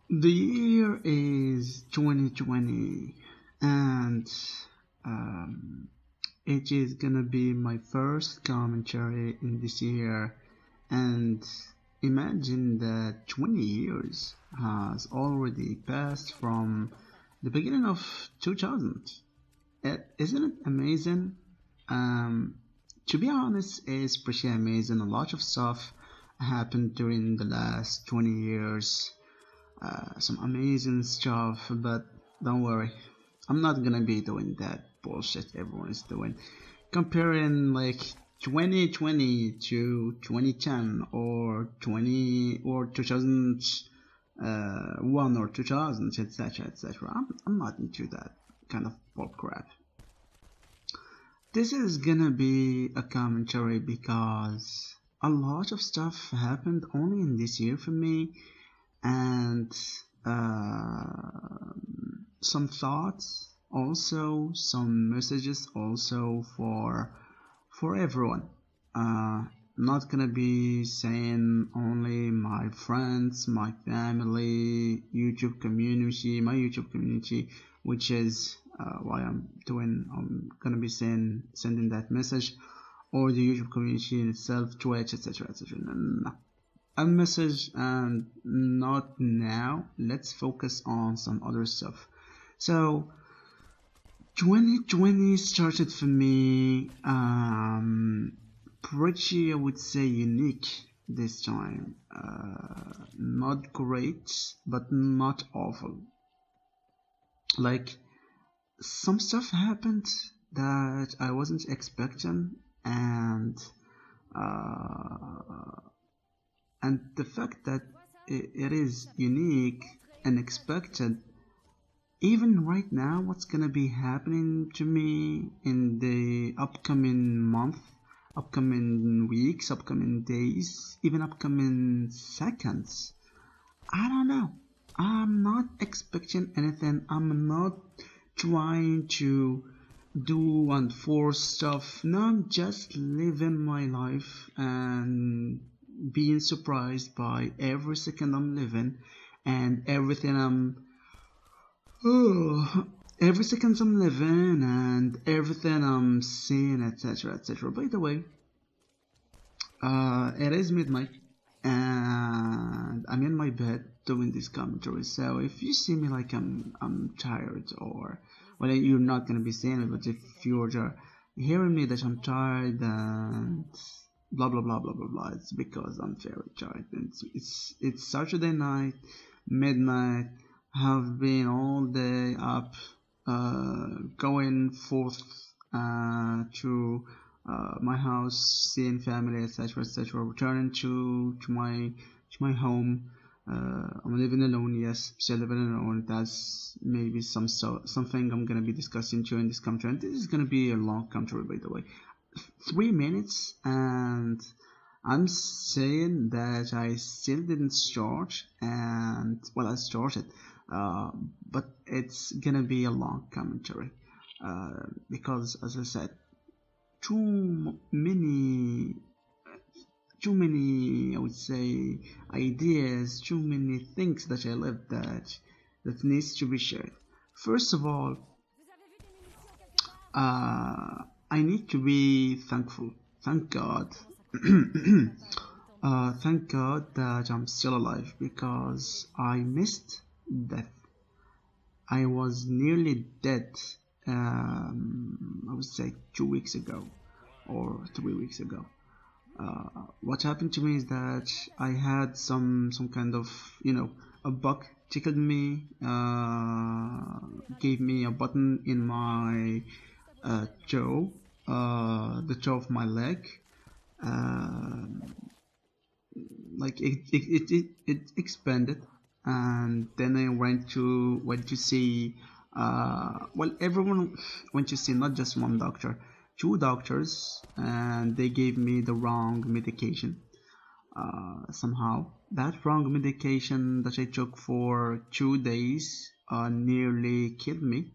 The year is 2020, and um, it is gonna be my first commentary in this year. And imagine that 20 years has already passed from the beginning of 2000. Isn't it amazing? Um, to be honest, it's pretty amazing. A lot of stuff happened during the last 20 years, some amazing stuff, but don't worry, I'm not gonna be doing that bullshit everyone is doing. Comparing like 2020 to 2010 or 20 or 2001 or 2000, etc. etc. I'm not into that kind of bull crap. This is gonna be a commentary because a lot of stuff happened only in this year for me, and uh, some thoughts, also some messages, also for everyone. Not gonna be saying only my friends, my family, my YouTube community, which is why I'm gonna be sending that message, or the YouTube community in itself, Twitch, etc., etc. No, no, no. A message, and not now. Let's focus on some other stuff. So 2020 started for me pretty, I would say, unique this time. Not great, but not awful. Like, some stuff happened that I wasn't expecting, and uh, the fact that it is unique and expected. Even right now, what's gonna be happening to me in the upcoming month, upcoming weeks, upcoming days, even upcoming seconds, I don't know. I'm not expecting anything. I'm not trying to do and force stuff. No, I'm just living my life and being surprised by every second I'm living and everything Oh, every second I'm living and everything I'm seeing, etc., etc. By the way, it is midnight and I'm in my bed doing this commentary. So if you see me like I'm tired, or well, you're not gonna be seeing it, but if you're just hearing me that I'm tired and blah blah blah blah blah blah, it's because I'm very tired. It's Saturday night, midnight. Have been all day up, going forth to my house, seeing family, etc., etc. Returning to my home. I'm living alone. Yes, still living alone. That's maybe something I'm gonna be discussing during this commentary. And this is gonna be a long commentary, by the way. 3 minutes, and I'm saying that I still didn't start, and well, I started, uh, but it's gonna be a long commentary because, as I said, too many, I would say, ideas, too many things that I lived that needs to be shared. First of all, I need to be thankful. Thank God. Thank God that I'm still alive because I missed death. I was nearly dead. I would say 2 weeks ago or 3 weeks ago. What happened to me is that I had some kind of, a bug tickled me, gave me a button in my toe, the toe of my leg. Uh, like it expanded, and then I went to see, well, everyone went to see, not just one doctor, two doctors, and they gave me the wrong medication. Somehow that wrong medication that I took for 2 days nearly killed me,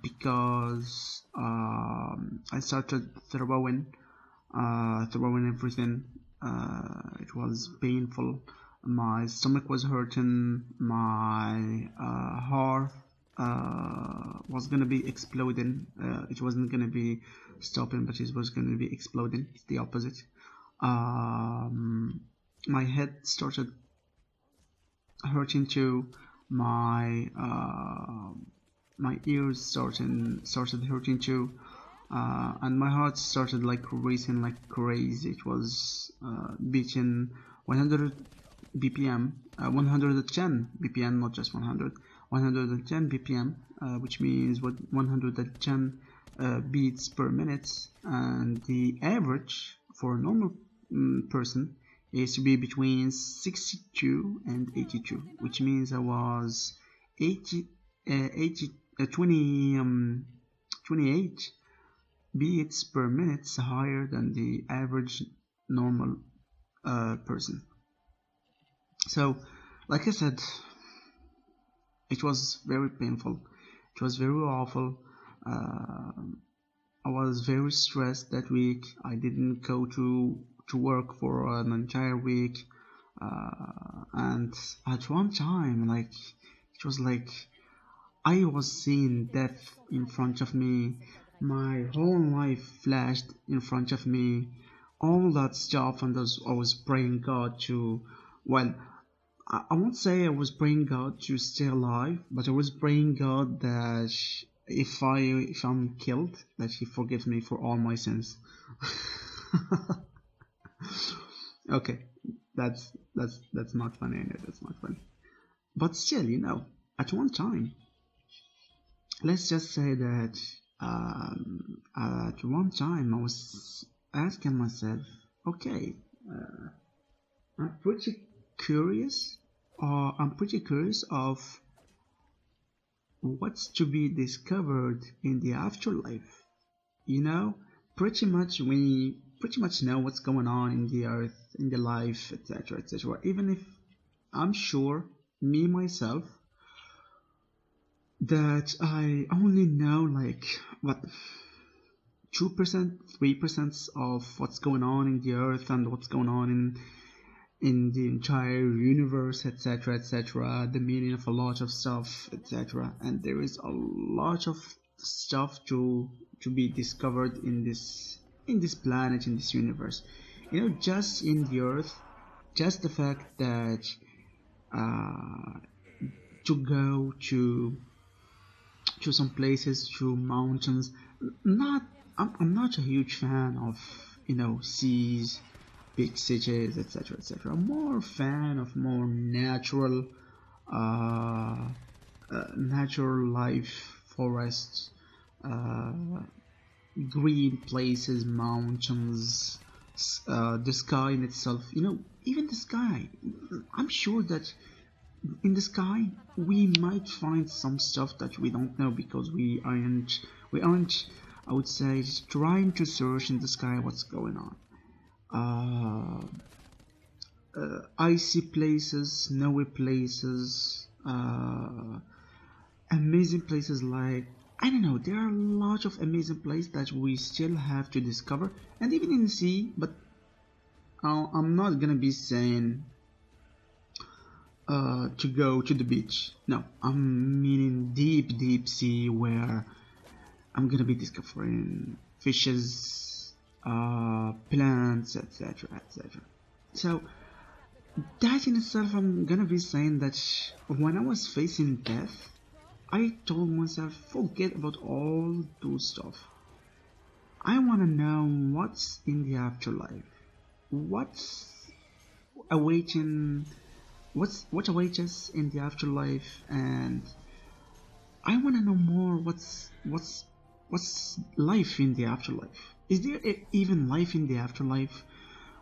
because I started throwing everything. It was painful. my stomach was hurting, my heart was gonna be exploding. It wasn't gonna be stopping, but it was gonna be exploding. It's the opposite. My head started hurting too. My ears started hurting too, and my heart started like racing like crazy. It was beating 100 BPM, 110 BPM, not just 100, 110 BPM, which means what 110 beats per minute, and the average for a normal person is to be between 62 and 82, which means I was 80, 80 20 28 beats per minute higher than the average normal person. So, like I said, it was very painful. It was very awful. I was very stressed that week. I didn't go to work for an entire week, and at one time, like it was like I was seeing death in front of me. My whole life flashed in front of me. All that stuff, and I was praying God to, well, I won't say I was praying God to stay alive, but I was praying God that if I'm killed, that He forgives me for all my sins. Okay, that's not funny. I know that's not funny, but still, at one time, let's just say that at one time I was asking myself, okay, I'm pretty curious, of what's to be discovered in the afterlife. You know, we pretty much know what's going on in the earth, in the life, etc., etc. Even if I'm sure, me myself, that I only know like what 2%, 3% of what's going on in the earth and what's going on in the entire universe, etc., etc., the meaning of a lot of stuff, etc. And there is a lot of stuff to be discovered in this planet, in this universe. Just in the earth, just the fact that to go to some places, to mountains. Not, I'm not a huge fan of seas, big cities, etc., etc. I'm more a fan of more uh, natural life, forests, uh, green places, mountains, the sky in itself. Even the sky. I'm sure that in the sky we might find some stuff that we don't know because we aren't, I would say, trying to search in the sky what's going on. Icy places, snowy places, amazing places, like I don't know, there are a lot of amazing places that we still have to discover, and even in the sea. But I'm not gonna be saying to go to the beach. No, I'm meaning deep, deep sea, where I'm gonna be discovering fishes, plants, etc., etc. So that in itself, I'm gonna be saying that when I was facing death, I told myself, forget about all those stuff. I wanna know what's in the afterlife, what's awaiting, what awaits us in the afterlife, and I want to know more. What's life in the afterlife? Is there even life in the afterlife?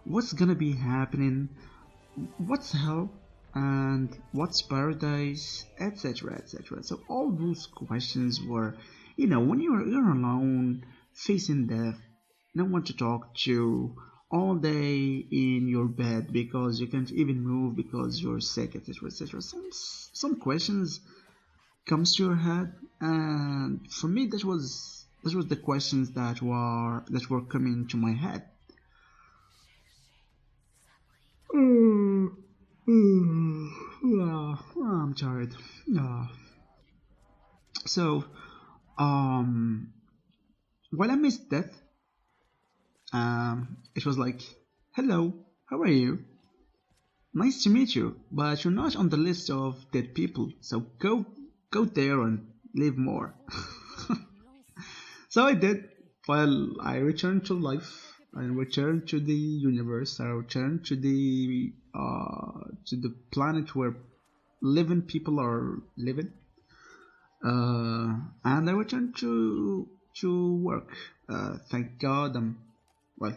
What's gonna be happening? What's hell? And what's paradise? Etc. etc. So all those questions were, when you're alone, facing death, no one to talk to, all day in your bed because you can't even move because you're sick, etc., etc. Some questions comes to your head, and for me, that was the questions that were coming to my head. I'm tired. Uh, so, um, while I missed death, it was like, hello, how are you? Nice to meet you, but you're not on the list of dead people, so go there and live more. So I did. Well, I returned to life. I returned to the universe. I returned to the planet where living people are living. And I returned to work. Thank God I'm well,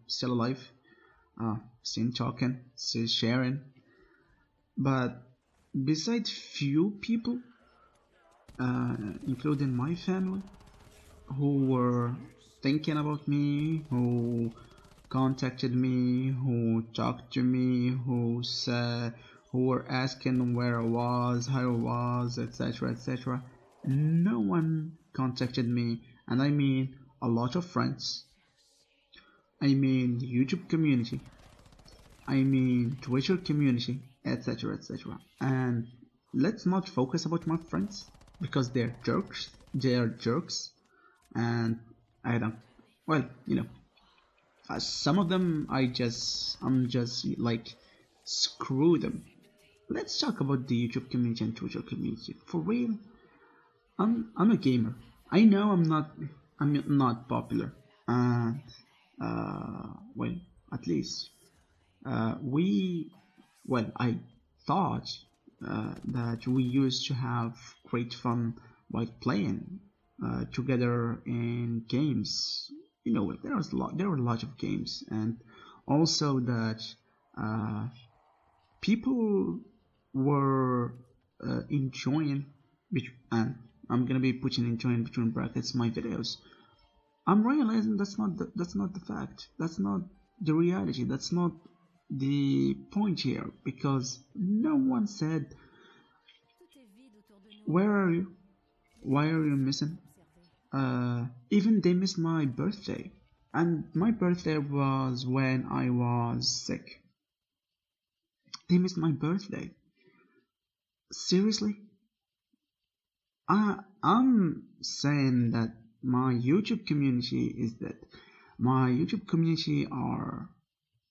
still alive. Still talking, still sharing. But besides few people, including my family, who were thinking about me, who contacted me, who talked to me, who were asking where I was, how I was, etc., etc. No one contacted me, and I mean a lot of friends. I mean the YouTube community. I mean Twitter community, etc., etc. And let's not focus about my friends because they're jerks. They are jerks, and I don't. Well, some of them I'm just like screw them. Let's talk about the YouTube community and Twitter community. For real, I'm a gamer. I know I'm not popular, and well, at least we well I thought that we used to have great fun while playing together in games. There were a lot of games, and also that uh, people were enjoying, and I'm gonna be putting enjoying between brackets my videos. I'm realizing that's not the fact. That's not the reality. That's not the point here because no one said where are you? Why are you missing? Even they missed my birthday, and my birthday was when I was sick. They missed my birthday. Seriously? I'm saying that my YouTube community is that my YouTube community are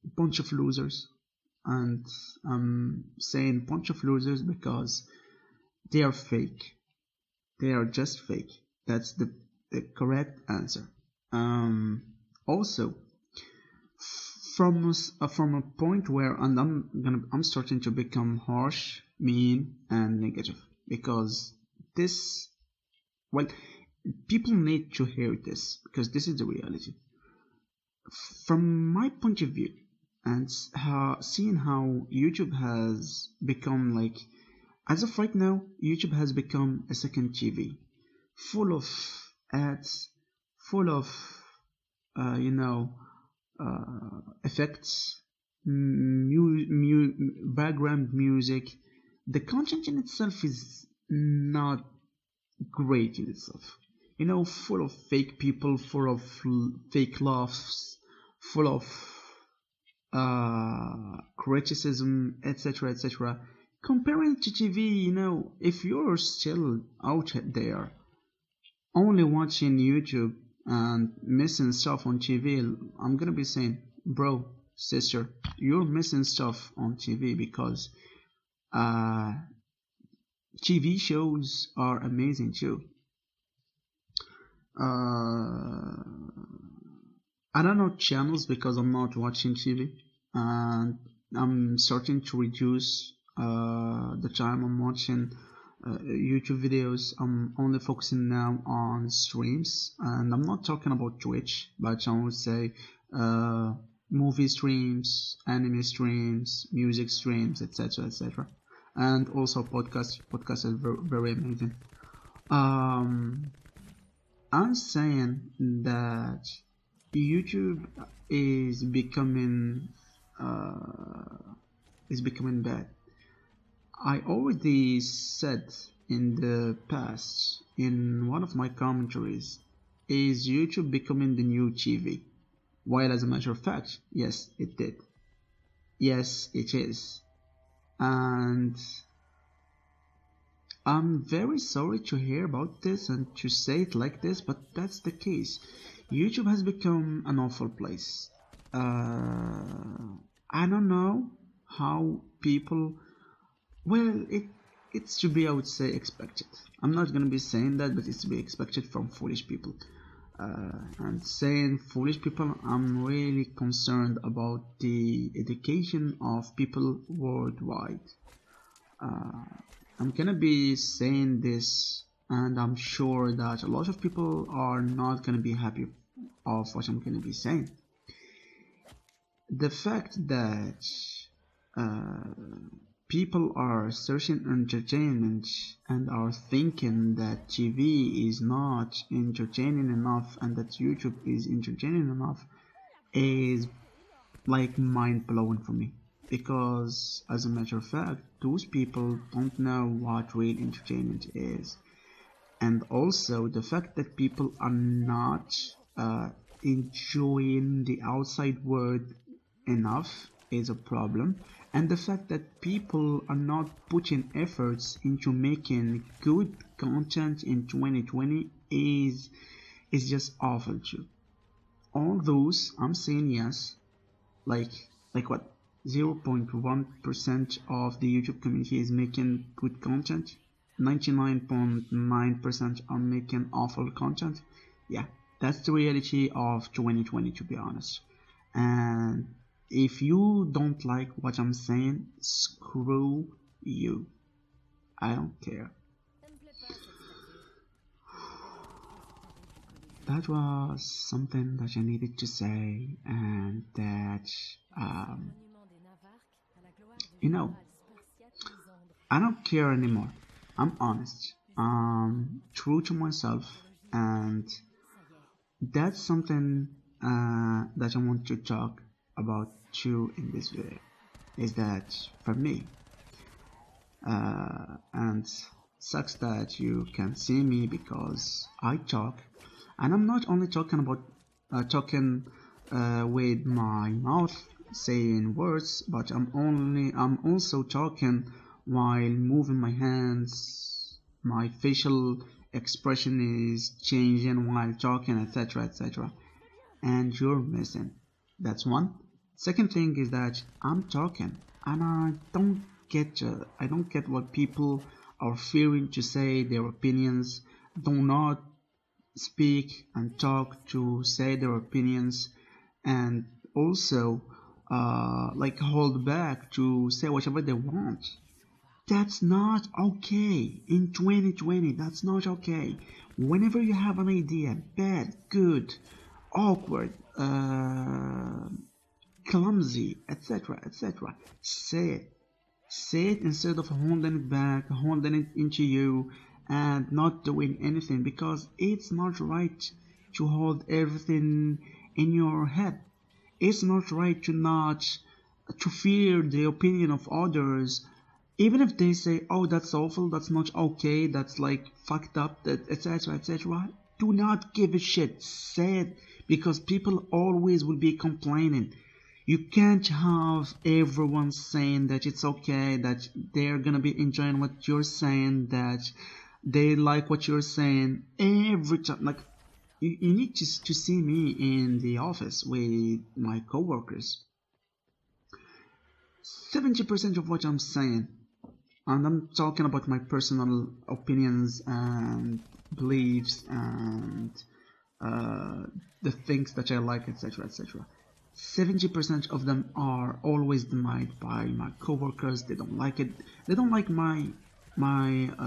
a bunch of losers, and I'm saying bunch of losers because they are fake. They are just fake. That's the correct answer. Also, from a point where, and I'm starting to become harsh, mean, and negative because this, well, people need to hear this because this is the reality. From my point of view, and seeing how YouTube has become like, as of right now, YouTube has become a second TV, full of ads, full of uh, you know effects, background music. The content in itself is not great in itself. Full of fake people, full of fake laughs, full of criticism, etc., etc. Comparing to TV, if you're still out there only watching YouTube and missing stuff on TV, I'm gonna be saying, bro, sister, you're missing stuff on TV because uh, TV shows are amazing too. Uh, I don't know channels because I'm not watching TV, and I'm starting to reduce the time I'm watching YouTube videos. I'm only focusing now on streams, and I'm not talking about Twitch, but I would say uh, movie streams, anime streams, music streams, etc., etc., and also podcasts. Podcasts are very, very amazing. Um, I'm saying that YouTube uh, is becoming bad. I already said in the past in one of my commentaries, is YouTube becoming the new TV? While as a matter of fact, yes, it did. Yes, it is. And I'm very sorry to hear about this and to say it like this, but that's the case. YouTube has become an awful place. I don't know how people. Well, it's to be, I would say, expected. I'm not gonna be saying that, but it's to be expected from foolish people. And saying foolish people, I'm really concerned about the education of people worldwide. Uh, I'm gonna be saying this, and I'm sure that a lot of people are not gonna be happy of what I'm gonna be saying. The fact that uh, people are searching entertainment and are thinking that TV is not entertaining enough and that YouTube is entertaining enough is like mind blowing for me, because as a matter of fact those people don't know what real entertainment is. And also the fact that people are not uh, enjoying the outside world enough is a problem, and the fact that people are not putting efforts into making good content in 2020 is just awful too. All those I'm saying yes, like what, 0.1% of the YouTube community is making good content, 99.9% are making awful content. Yeah, that's the reality of 2020, to be honest. And if you don't like what I'm saying, screw you, I don't care. That was something that I needed to say, and that um, you know, I don't care anymore. I'm honest. True to myself, and that's something that I want to talk about too in this video. Is that for me? And sucks that you can see me because I talk, and I'm not only talking about talking with my mouth saying words, but I'm also talking while moving my hands. My facial expression is changing while talking, etc., etc. And you're missing. That's one. Second thing is that I'm talking, and I don't get what people are fearing to say their opinions. Do not speak and talk to say their opinions, and also like hold back to say whatever they want. That's not okay in 2020. That's not okay. Whenever you have an idea, bad, good, awkward, clumsy, etc., etc., say it. Say it instead of holding it back, holding it into you, and not doing anything, because it's not right to hold everything in your head. It's not right to fear the opinion of others, even if they say, "Oh, that's awful, that's not okay, that's like fucked up, that etc., etc." Do not give a shit. Say it, because people always will be complaining. You can't have everyone saying that it's okay, that they're gonna be enjoying what you're saying, that they like what you're saying every time. Like you need to see me in the office with my coworkers. 70% of what I'm saying, and I'm talking about my personal opinions and beliefs and uh, the things that I like, etc., etc. 70% of them are always denied by my coworkers. They don't like it. They don't like my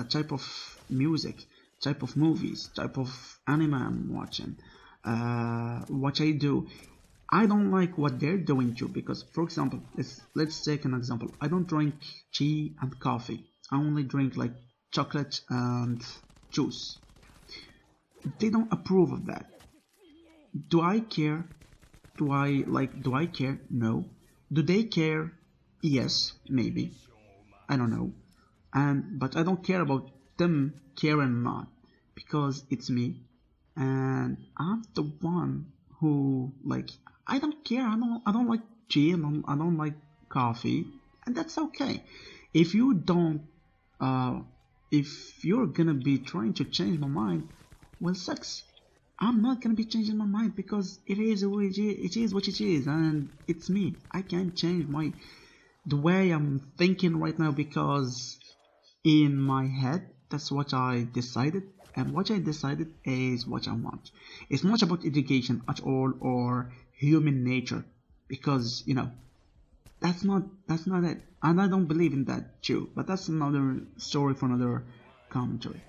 type of music, type of movies, type of anime I'm watching, what I do. I don't like what they're doing too, because for example, let's take an example. I don't drink tea and coffee. I only drink like chocolate and juice. They don't approve of that. Do I care? Do I care? No. Do they care? Yes, maybe. I don't know. And but I don't care about them caring or not, because it's me, and I'm the one who, like, I don't care. I don't like tea. I don't like coffee, and that's okay. If you don't uh if you're gonna be trying to change my mind, well, sucks. I'm not gonna be changing my mind because it is what it is, and it's me. I can't change the way I'm thinking right now because in my head that's what I decided, and what I decided is what I want. It's not about education at all or human nature because that's not it, and I don't believe in that too. But that's another story for another commentary.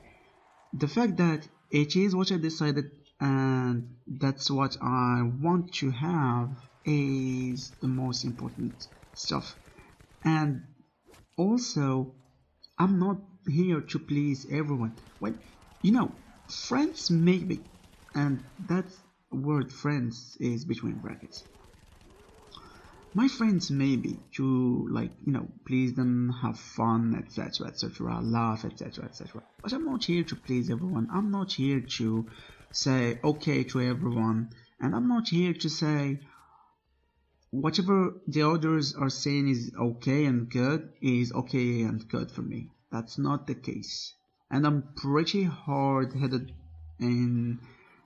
The fact that it is what I decided and that's what I want to have is the most important stuff. And also, I'm not here to please everyone. Well, you know, friends maybe, and that word friends is between brackets. My friends maybe to like please them, have fun, etc., etc., laugh, etc., etc. But I'm not here to please everyone. I'm not here to say okay to everyone, and I'm not here to say whatever the others are saying is okay and good is okay and good for me. That's not the case. And I'm pretty hard headed in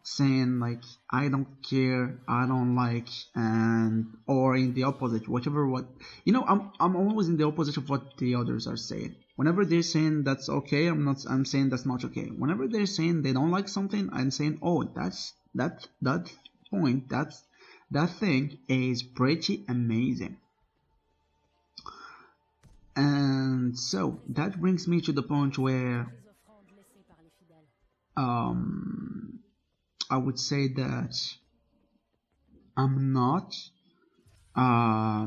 saying like I don't care, I don't like, and or in the opposite, whatever what I'm always in the opposite of what the others are saying. Whenever they're saying that's okay, I'm saying that's not okay. Whenever they're saying they don't like something, I'm saying, oh, that point, that thing is pretty amazing. And so that brings me to the point where um, I would say that I'm not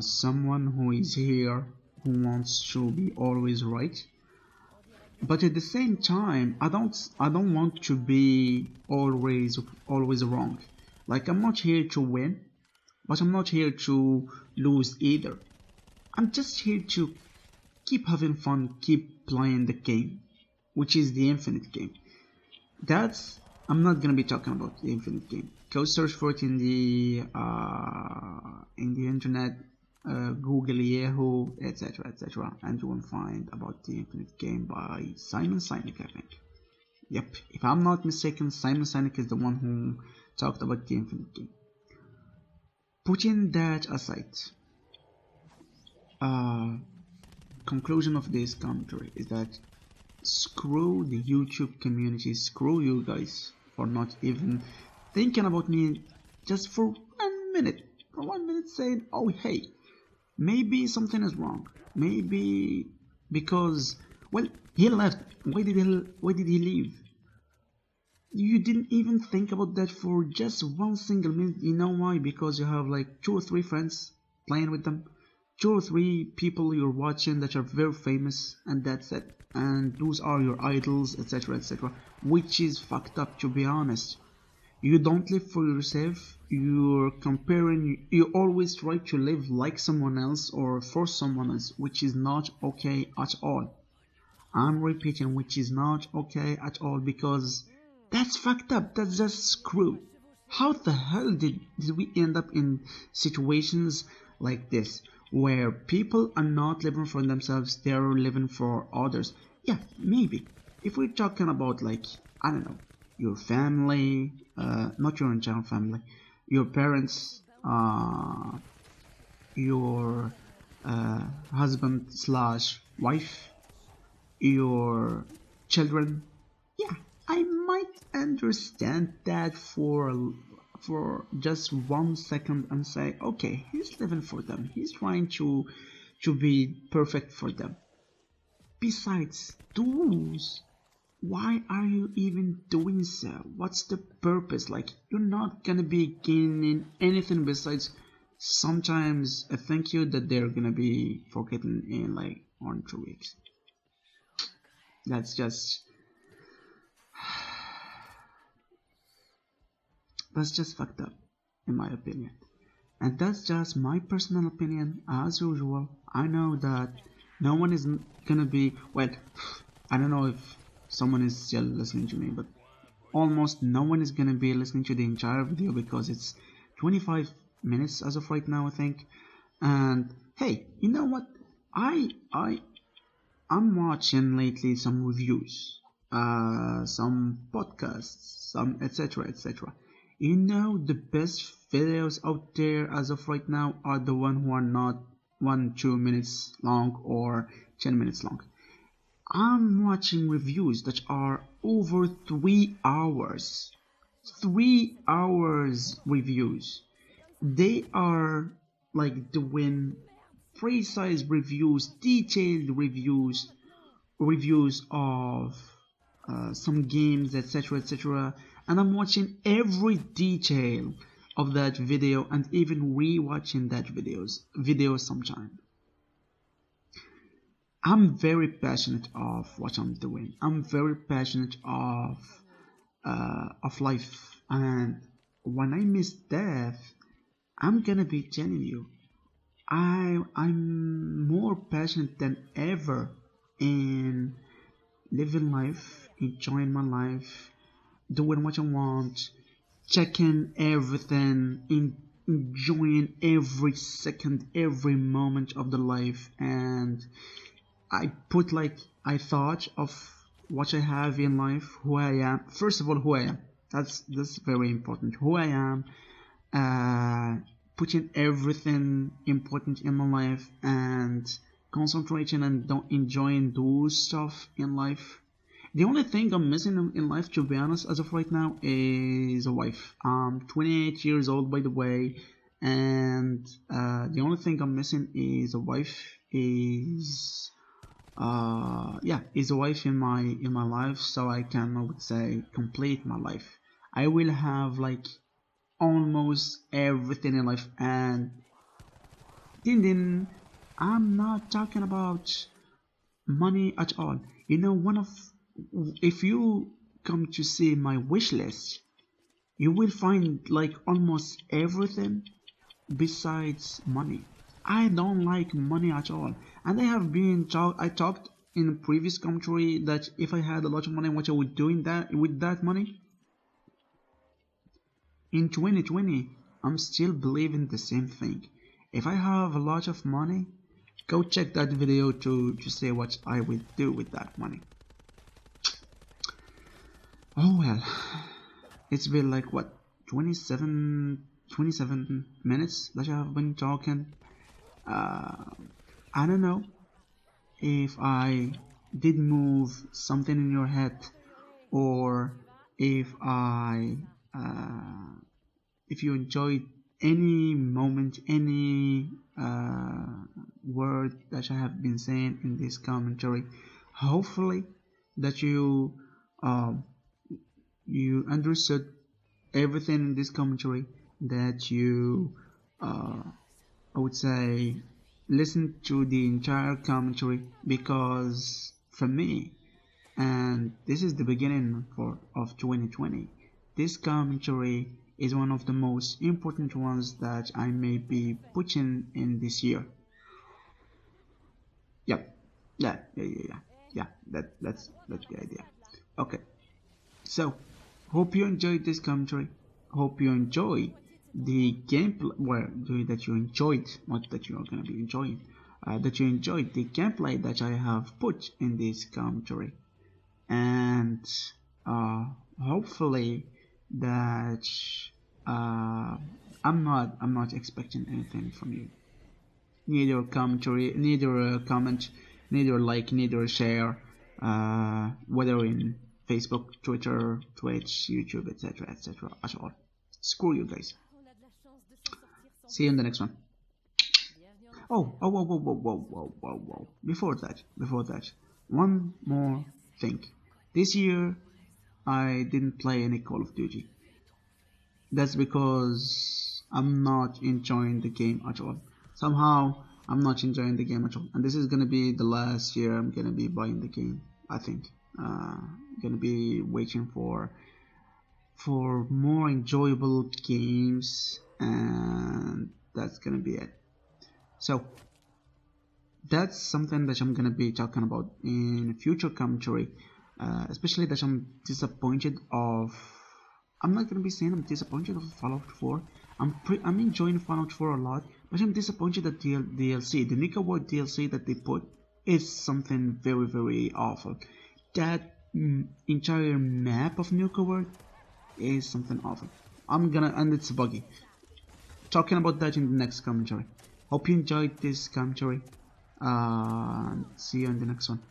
someone who is here who wants to be always right, but at the same time, I don't want to be always wrong. Like I'm not here to win, but I'm not here to lose either. I'm just here to keep having fun, keep playing the game, which is the infinite game. That's I'm not gonna be talking about the infinite game. Go search for it in the internet, Google, Yahoo, etc., etc., and you will find about the infinite game by Simon Sinek, I think. Yep, if I'm not mistaken, Simon Sinek is the one who talked about the infinite game. Putting that aside, uh, conclusion of this commentary is that screw the YouTube community, screw you guys for not even thinking about me just for 1 minute. For 1 minute saying, oh hey, maybe something is wrong. Maybe because well he left. Why did he leave? You didn't even think about that for just 1 single minute. You know why? Because you have like 2 or 3 friends playing with them, 2 or 3 people you're watching that are very famous, and that's it. And those are your idols, etc., etc. Which is fucked up, to be honest. You don't live for yourself. You're comparing. You always try to live like someone else or for someone else, which is not okay at all. I'm repeating, which is not okay at all because that's fucked up. That's just screw. How the hell did we end up in situations like this where people are not living for themselves, they're living for others? Yeah, maybe. If we're talking about like, I don't know, your family, not your entire family, your parents, your husband slash wife, your children, yeah, I might understand that for just 1 second and say, okay, he's living for them. He's trying to be perfect for them. Besides those, why are you even doing so? What's the purpose? Like you're not gonna be gaining anything besides sometimes a thank you that they're gonna be forgetting in like 1 or 2 weeks. That's just That's just fucked up, in my opinion. And that's just my personal opinion, as usual. I know that no one is gonna be. Well, I don't know if someone is still listening to me, but almost no one is gonna be listening to the entire video because it's 25 minutes as of right now, I think. And hey, you know what? I I'm watching lately some reviews, some podcasts, some etc. etc. You know, the best videos out there as of right now are the one who are not 1 2 minutes long or 10 minutes long. I'm watching reviews that are over 3 hours. 3 hours reviews. They are like doing precise reviews, detailed reviews, reviews of some games, etc., etc. And I'm watching every detail of that video and even rewatching that videos sometime. I'm very passionate of what I'm doing. I'm very passionate of life, and when I miss death, I'm gonna be telling you, I'm more passionate than ever in living life, enjoying my life, doing what I want, checking everything, enjoying every second, every moment of the life, and I put like I thought of what I have in life, who I am. First of all, who I am. That's very important. Who I am, putting everything important in my life and concentrating and don't enjoying those stuff in life. The only thing I'm missing in life, to be honest, as of right now, is a wife. I'm 28 years old, by the way, and the only thing I'm missing is a wife. Is a wife in my life, so I would say, complete my life. I will have like almost everything in life, and din I'm not talking about money at all. You know, if you come to see my wish list, you will find like almost everything besides money. I don't like money at all. And I talked in a previous commentary that if I had a lot of money, what I would do in that with that money. In 2020, I'm still believing the same thing. If I have a lot of money, go check that video to see what I would do with that money. Oh well, it's been like what, 27 minutes that I have been talking. I don't know if I did move something in your head, or if I if you enjoyed any moment, any word that I have been saying in this commentary. Hopefully that um, you understood everything in this commentary, that you I would say listen to the entire commentary, because for me, and this is the beginning of 2020, this commentary is one of the most important ones that I may be putting in this year. Yep. Yeah. That's the idea. Okay. So, hope you enjoyed this commentary. Hope you enjoy the gameplay. Well, that you enjoyed, not that you are gonna be enjoying. That you enjoyed the gameplay that I have put in this commentary, and hopefully that uh, I'm not expecting anything from you. Neither commentary, neither comment, neither like, neither share, whether in Facebook, Twitter, Twitch, YouTube, etc., etc. at all. Screw you guys. See you in the next one. Whoa. Before that, one more thing. This year, I didn't play any Call of Duty. That's because I'm not enjoying the game at all. Somehow, I'm not enjoying the game at all. And this is gonna be the last year I'm gonna be buying the game, I think. Gonna be waiting for more enjoyable games, and that's gonna be it. So, that's something that I'm gonna be talking about in future commentary, especially that I'm disappointed of. I'm not gonna be saying I'm disappointed of Fallout 4. I'm enjoying Fallout 4 a lot, but I'm disappointed that the DLC, the Nika Ward DLC that they put. is something very, very awful. That entire map of Nuka World is something awful. And it's buggy. Talking about that in the next commentary. Hope you enjoyed this commentary. See you in the next one.